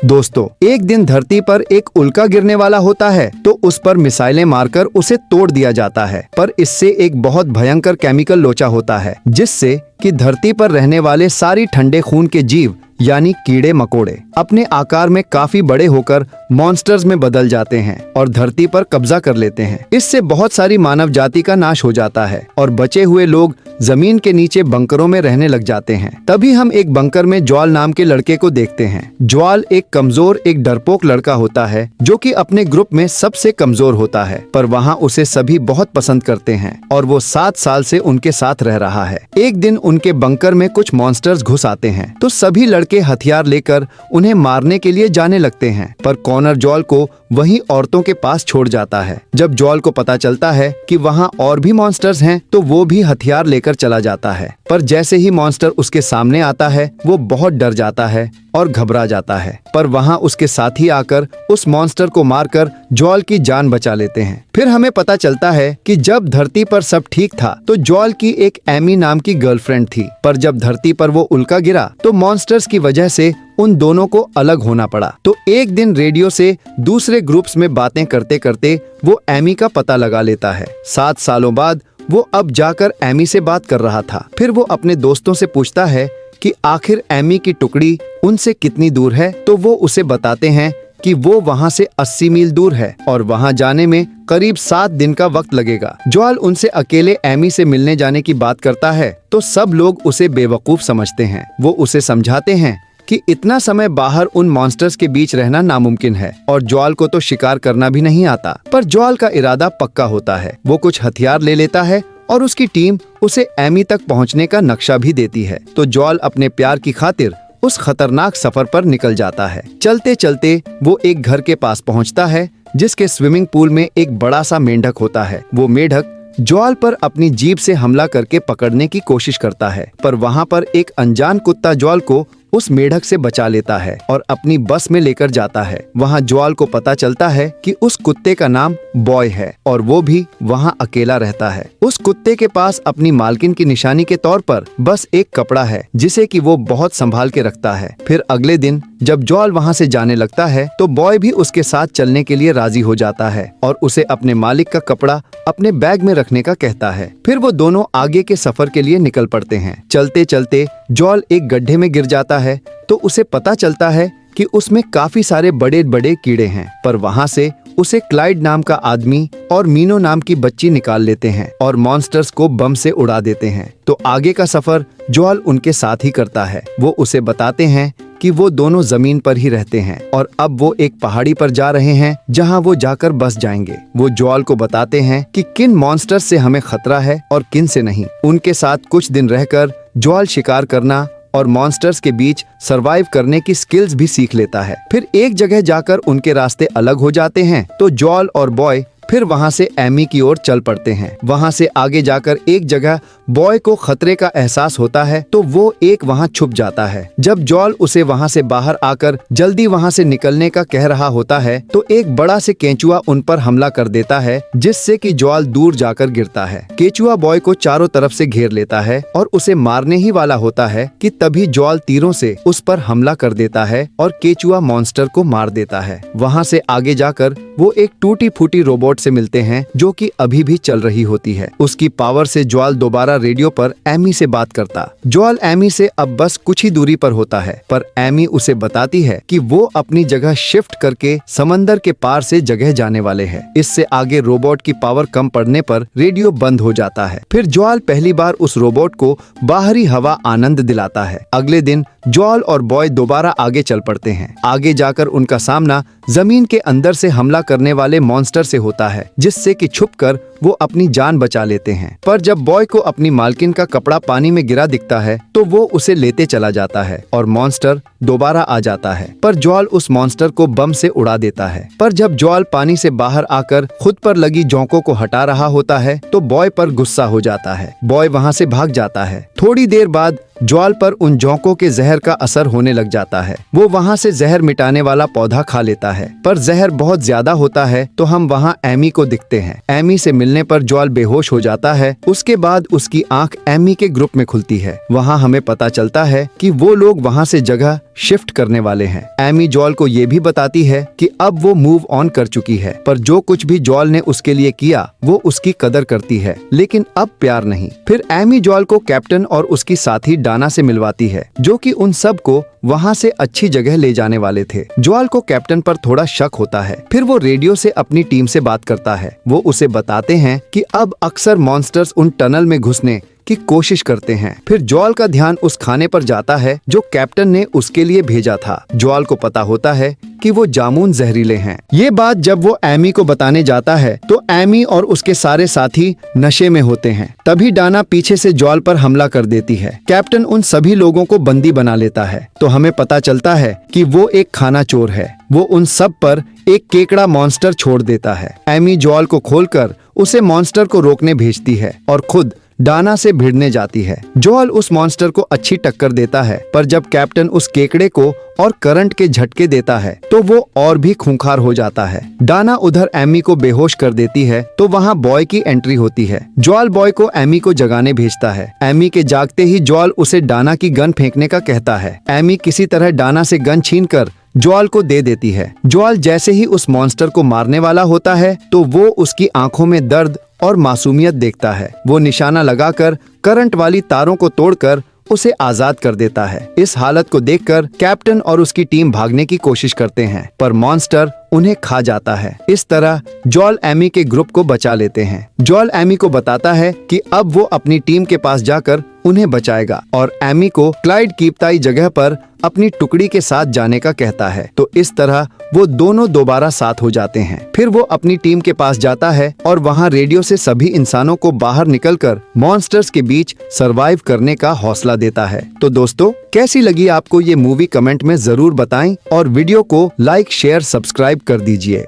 दोस्तों, एक दिन धरती पर एक उल्का गिरने वाला होता है तो उस पर मिसाइलें मारकर उसे तोड़ दिया जाता है। पर इससे एक बहुत भयंकर केमिकल लोचा होता है जिससे कि धरती पर रहने वाले सारी ठंडे खून के जीव यानी कीड़े मकोड़े अपने आकार में काफी बड़े होकर मॉन्स्टर्स में बदल जाते हैं और धरती पर कब्जा कर लेते हैं। इससे बहुत सारी मानव जाति का नाश हो जाता है और बचे हुए लोग जमीन के नीचे बंकरों में रहने लग जाते हैं। तभी हम एक बंकर में ज्वाल नाम के लड़के को देखते हैं। ज्वाल एक कमजोर, एक डरपोक लड़का होता है जो कि अपने ग्रुप में सबसे कमजोर होता है, पर वहाँ उसे सभी बहुत पसंद करते हैं और वो 7 साल से उनके साथ रह रहा है। एक दिन उनके बंकर में कुछ मॉन्स्टर्स घुस आते हैं तो सभी लड़के हथियार लेकर उन्हें मारने के लिए जाने लगते हैं, पर कॉनर ज्वाल को वहीं औरतों के पास छोड़ जाता है। जब ज्वाल को पता चलता है कि वहाँ और भी मॉन्स्टर्स हैं तो वो भी हथियार लेकर चला जाता है, पर जैसे ही मॉन्स्टर उसके सामने आता है वो बहुत डर जाता है और घबरा जाता है। पर वहाँ उसके साथी आकर उस मॉन्स्टर को मारकर ज्वाल की जान बचा लेते हैं। फिर हमें पता चलता है कि जब धरती पर सब ठीक था तो ज्वाल की एक एमी नाम की गर्लफ्रेंड थी, पर जब धरती पर वो उल्का गिरा तो मॉन्स्टर्स की वजह से उन दोनों को अलग होना पड़ा। तो एक दिन रेडियो से दूसरे ग्रुप्स में बातें करते करते वो एमी का पता लगा लेता है। 7 सालों बाद वो अब जाकर एमी से बात कर रहा था। फिर वो अपने दोस्तों से पूछता है कि आखिर एमी की टुकड़ी उनसे कितनी दूर है, तो वो उसे बताते हैं कि वो वहाँ से 80 मील दूर है और वहाँ जाने में करीब 7 दिन का वक्त लगेगा। ज्वाल उनसे अकेले एमी से मिलने जाने की बात करता है तो सब लोग उसे बेवकूफ समझते हैं। वो उसे समझाते हैं कि इतना समय बाहर उन मॉन्स्टर्स के बीच रहना नामुमकिन है और ज्वाल को तो शिकार करना भी नहीं आता। पर ज्वाल का इरादा पक्का होता है। वो कुछ हथियार ले लेता है और उसकी टीम उसे एमी तक पहुंचने का नक्शा भी देती है। तो ज्वाल अपने प्यार की खातिर उस खतरनाक सफर पर निकल जाता है। चलते चलते वो एक घर के पास पहुंचता है जिसके स्विमिंग पूल में एक बड़ा सा मेंढक होता है। वो मेंढक ज्वाल पर अपनी जीभ से हमला करके पकड़ने की कोशिश करता है, पर वहाँ पर एक अनजान कुत्ता ज्वाल को उस मेढक से बचा लेता है और अपनी बस में लेकर जाता है। वहाँ ज्वाल को पता चलता है कि उस कुत्ते का नाम बॉय है और वो भी वहाँ अकेला रहता है। उस कुत्ते के पास अपनी मालकिन की निशानी के तौर पर बस एक कपड़ा है जिसे कि वो बहुत संभाल के रखता है। फिर अगले दिन जब ज्वाल वहाँ से जाने लगता है तो बॉय भी उसके साथ चलने के लिए राजी हो जाता है और उसे अपने मालिक का कपड़ा अपने बैग में रखने का कहता है। फिर वो दोनों आगे के सफर के लिए निकल पड़ते हैं। चलते चलते ज्वाल एक गड्ढे में गिर जाता है तो उसे पता चलता है कि उसमें काफी सारे बड़े बड़े कीड़े हैं, पर वहाँ से उसे क्लाइड नाम का आदमी और मीनो नाम की बच्ची निकाल लेते हैं और मॉन्स्टर्स को बम से उड़ा देते हैं। तो आगे का सफर ज्वाल उनके साथ ही करता है। वो उसे बताते हैं कि वो दोनों जमीन पर ही रहते हैं और अब वो एक पहाड़ी पर जा रहे हैं जहां वो जाकर बस जाएंगे। वो ज्वाल को बताते हैं कि किन मॉन्स्टर्स से हमें खतरा है और किन से नहीं। उनके साथ कुछ दिन रहकर ज्वाल शिकार करना और मॉन्स्टर्स के बीच सरवाइव करने की स्किल्स भी सीख लेता है। फिर एक जगह जाकर उनके रास्ते अलग हो जाते हैं तो ज्वाल और बॉय फिर वहाँ से एमी की ओर चल पड़ते हैं। वहाँ से आगे जाकर एक जगह बॉय को खतरे का एहसास होता है तो वो एक वहाँ छुप जाता है। जब ज्वाल उसे वहाँ से बाहर आकर जल्दी वहाँ से निकलने का कह रहा होता है तो एक बड़ा से केंचुआ उन पर हमला कर देता है जिससे कि ज्वाल दूर जाकर गिरता है। केंचुआ बॉय को चारों तरफ से घेर लेता है और उसे मारने ही वाला होता है कि तभी ज्वाल तीरों से उस पर हमला कर देता है और केंचुआ मॉन्स्टर को मार देता है। वहाँ से आगे जाकर वो एक टूटी फूटी रोबोट से मिलते हैं जो कि अभी भी चल रही होती है। उसकी पावर से ज्वाल दोबारा रेडियो पर एमी से बात करता। ज्वाल एमी से अब बस कुछ ही दूरी पर होता है, पर एमी उसे बताती है कि वो अपनी जगह शिफ्ट करके समंदर के पार से जगह जाने वाले हैं। इससे आगे रोबोट की पावर कम पड़ने पर रेडियो बंद हो जाता है। फिर ज्वाल पहली बार उस रोबोट को बाहरी हवा आनंद दिलाता है। अगले दिन ज्वाल और बॉय दोबारा आगे चल पड़ते हैं। आगे जाकर उनका सामना जमीन के अंदर से हमला करने वाले मॉन्स्टर से होता है जिससे कि छुपकर वो अपनी जान बचा लेते हैं। पर जब बॉय को अपनी मालकिन का कपड़ा पानी में गिरा दिखता है तो वो उसे लेते चला जाता है और मॉन्स्टर दोबारा आ जाता है, पर ज्वाल उस मॉन्स्टर को बम से उड़ा देता है। पर जब ज्वाल पानी से बाहर आकर खुद पर लगी जोंकों को हटा रहा होता है तो बॉय पर गुस्सा हो जाता है। बॉय वहाँ से भाग जाता है। थोड़ी देर बाद ज्वाल पर उन जोंकों के जहर का असर होने लग जाता है। वो वहाँ से जहर मिटाने वाला पौधा खा लेता है, पर जहर बहुत ज्यादा होता है तो हम वहाँ एमी को दिखते हैं। एमी से मिलने पर जॉल बेहोश हो जाता है। उसके बाद उसकी आंख एमी के ग्रुप में खुलती है। वहाँ हमें पता चलता है कि वो लोग वहाँ से जगह शिफ्ट करने वाले हैं। एमी जॉल को ये भी बताती है कि अब वो मूव ऑन कर चुकी है, पर जो कुछ भी जॉल ने उसके लिए किया वो उसकी कदर करती है, लेकिन अब प्यार नहीं। फिर एमी जॉल को कैप्टन और उसकी साथी डाना से मिलवाती है, जो कि उन सब को वहाँ से अच्छी जगह ले जाने वाले थे। जॉल को कैप्टन पर थोड़ा शक होता है। फिर वो रेडियो से अपनी टीम से बात करता है। वो उसे बताते हैं कि अब अक्सर मॉन्स्टर्स उन टनल में घुसने की कोशिश करते हैं। फिर जॉल का ध्यान उस खाने पर जाता है जो कैप्टन ने उसके लिए भेजा था। जॉल को पता होता है कि वो जामुन जहरीले हैं। ये बात जब वो एमी को बताने जाता है तो एमी और उसके सारे साथी नशे में होते हैं। तभी डाना पीछे से जॉल पर हमला कर देती है। कैप्टन उन सभी लोगों को बंदी बना लेता है, तो हमें पता चलता है कि वो एक खाना चोर है। वो उन सब पर एक केकड़ा मॉन्स्टर छोड़ देता है। एमी जॉल को खोलकर उसे मॉन्स्टर को रोकने भेजती है और खुद डाना से भिड़ने जाती है। जॉल उस मॉन्स्टर को अच्छी टक्कर देता है, पर जब कैप्टन उस केकड़े को और करंट के झटके देता है तो वो और भी खूंखार हो जाता है। डाना उधर एमी को बेहोश कर देती है तो वहाँ बॉय की एंट्री होती है। जॉल बॉय को एमी को जगाने भेजता है। एमी के जागते ही जॉल उसे डाना की गन फेंकने का कहता है। एमी किसी तरह डाना से गन छीनकर जॉल को दे देती है। जॉल जैसे ही उस मॉन्स्टर को मारने वाला होता है तो वो उसकी आंखों में दर्द और मासूमियत देखता है। वो निशाना लगाकर करंट वाली तारों को तोड़कर उसे आजाद कर देता है। इस हालत को देखकर कैप्टन और उसकी टीम भागने की कोशिश करते हैं, पर मॉन्स्टर उन्हें खा जाता है। इस तरह जॉल एमी के ग्रुप को बचा लेते हैं। जॉल एमी को बताता है कि अब वो अपनी टीम के पास जाकर उन्हें बचाएगा और एमी को क्लाइड कीपताई जगह पर अपनी टुकड़ी के साथ जाने का कहता है। तो इस तरह वो दोनों दोबारा साथ हो जाते हैं। फिर वो अपनी टीम के पास जाता है और वहाँ रेडियो से सभी इंसानों को बाहर निकलकर मॉन्स्टर्स के बीच सरवाइव करने का हौसला देता है। तो दोस्तों, कैसी लगी आपको ये मूवी कमेंट में जरूर बताएं और वीडियो को लाइक, शेयर, सब्सक्राइब कर दीजिए।